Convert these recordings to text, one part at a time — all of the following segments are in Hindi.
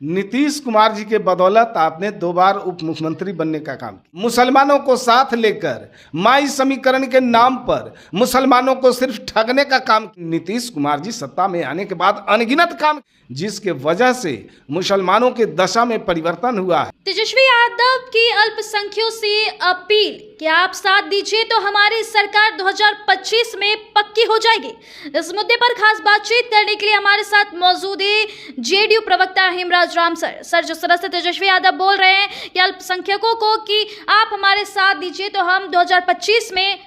नीतीश कुमार जी के बदौलत आपने 2 बार उप मुख्यमंत्री बनने का काम किया। मुसलमानों को साथ लेकर माई समीकरण के नाम पर मुसलमानों को सिर्फ ठगने का काम नीतीश कुमार जी सत्ता में आने के बाद अनगिनत काम, जिसके वजह से मुसलमानों के दशा में परिवर्तन हुआ है। तेजस्वी यादव की अल्पसंख्यकों से अपील कि आप साथ दीजिए तो हमारी सरकार 2025 में पक्की हो जाएगी। इस मुद्दे पर खास बातचीत करने के लिए हमारे साथ मौजूद है जेडीयू प्रवक्ता हेमराज राम सर। जिस तरह से तेजस्वी यादव बोल रहे हैं कि अल्पसंख्यकों को कि आप हमारे साथ दीजिए तो हम 2025 में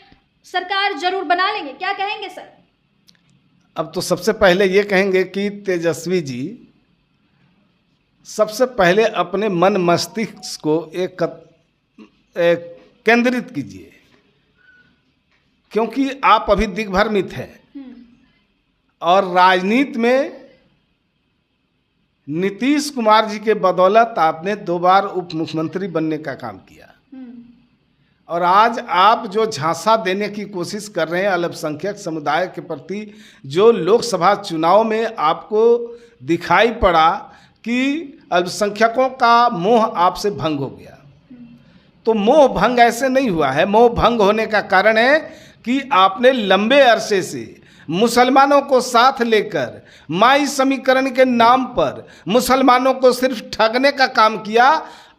सरकार जरूर बना लेंगे, क्या कहेंगे सर? अब तो सबसे पहले ये कहेंगे कि तेजस्वी जी सबसे पहले अपने मन मस्तिष्क को एक केंद्रित कीजिए, क्योंकि आप अभी दिग्भ्रमित हैं और राजनीति में नीतीश कुमार जी के बदौलत आपने 2 बार उप मुख्यमंत्री बनने का काम किया और आज आप जो झांसा देने की कोशिश कर रहे हैं अल्पसंख्यक समुदाय के प्रति, जो लोकसभा चुनाव में आपको दिखाई पड़ा कि अल्पसंख्यकों का मोह आपसे भंग हो गया, तो मोह भंग ऐसे नहीं हुआ है। मोह भंग होने का कारण है कि आपने लंबे अरसे से मुसलमानों को साथ लेकर माई समीकरण के नाम पर मुसलमानों को सिर्फ ठगने का काम किया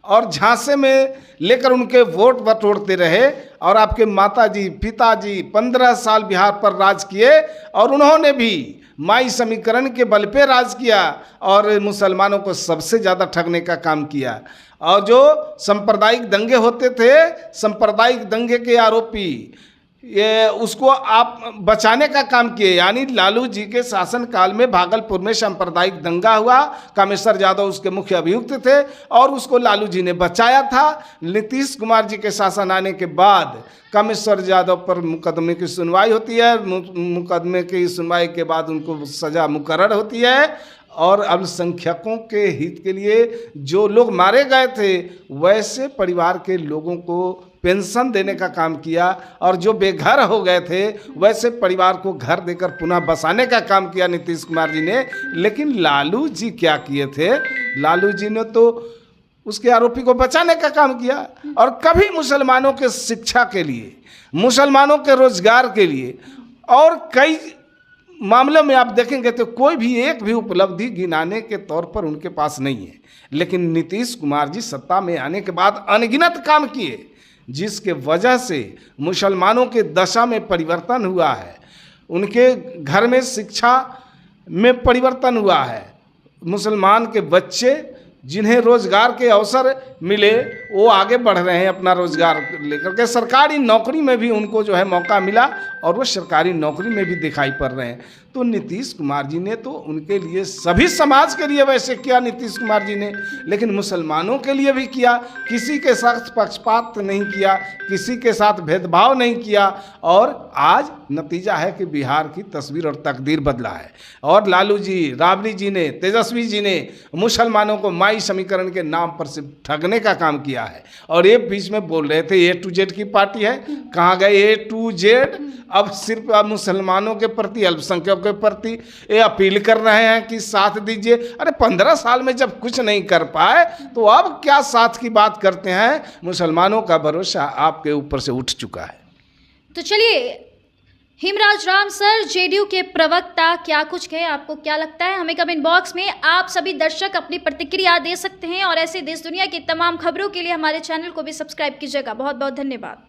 और झांसे में लेकर उनके वोट बटोरते रहे। और आपके माताजी पिताजी 15 साल बिहार पर राज किए और उन्होंने भी माई समीकरण के बल पे राज किया और मुसलमानों को सबसे ज़्यादा ठगने का काम किया। और जो सांप्रदायिक दंगे होते थे, सांप्रदायिक दंगे के आरोपी ये उसको आप बचाने का काम किए। यानी लालू जी के शासनकाल में भागलपुर में सांप्रदायिक दंगा हुआ, कामेश्वर यादव उसके मुख्य अभियुक्त थे और उसको लालू जी ने बचाया था। नीतीश कुमार जी के शासन आने के बाद कामेश्वर यादव पर मुकदमे की सुनवाई होती है, मुकदमे की सुनवाई के बाद उनको सज़ा मुकर्रर होती है और अल्पसंख्यकों के हित के लिए जो लोग मारे गए थे वैसे परिवार के लोगों को पेंशन देने का काम किया और जो बेघर हो गए थे वैसे परिवार को घर देकर पुनः बसाने का काम किया नीतीश कुमार जी ने। लेकिन लालू जी क्या किए थे? लालू जी ने तो उसके आरोपी को बचाने का काम किया और कभी मुसलमानों के शिक्षा के लिए, मुसलमानों के रोजगार के लिए और कई मामले में आप देखेंगे तो कोई भी एक भी उपलब्धि गिनाने के तौर पर उनके पास नहीं है। लेकिन नीतीश कुमार जी सत्ता में आने के बाद अनगिनत काम किए, जिसके वजह से मुसलमानों के दशा में परिवर्तन हुआ है, उनके घर में शिक्षा में परिवर्तन हुआ है। मुसलमान के बच्चे जिन्हें रोजगार के अवसर मिले वो आगे बढ़ रहे हैं अपना रोजगार लेकर के। सरकारी नौकरी में भी उनको जो है मौका मिला और वो सरकारी नौकरी में भी दिखाई पड़ रहे हैं। तो नीतीश कुमार जी ने तो उनके लिए, सभी समाज के लिए वैसे किया नीतीश कुमार जी ने, लेकिन मुसलमानों के लिए भी किया। किसी के साथ पक्षपात नहीं किया, किसी के साथ भेदभाव नहीं किया और आज नतीजा है कि बिहार की तस्वीर और तकदीर बदला है। और लालू जी, राबड़ी जी ने, तेजस्वी जी ने मुसलमानों को माई समीकरण के नाम पर सिर्फ ठगने का काम किया है। और ये बीच में बोल रहे थे A to Z की पार्टी है, कहाँ गए A to Z? अब सिर्फ मुसलमानों के प्रति, अल्पसंख्यकों के प्रति ये अपील कर रहे हैं कि साथ दीजिए। अरे 15 साल में जब कुछ नहीं कर पाए तो अब क्या साथ की बात करते हैं? मुसलमानों का भरोसा आपके ऊपर से उठ चुका है। तो चलिए हेमराज राम सर, जेडीयू के प्रवक्ता, क्या कुछ कहे, आपको क्या लगता है? हमें कमेंट बॉक्स में आप सभी दर्शक अपनी प्रतिक्रिया दे सकते हैं और ऐसे देश दुनिया की तमाम खबरों के लिए हमारे चैनल को भी सब्सक्राइब कीजिएगा। बहुत बहुत धन्यवाद।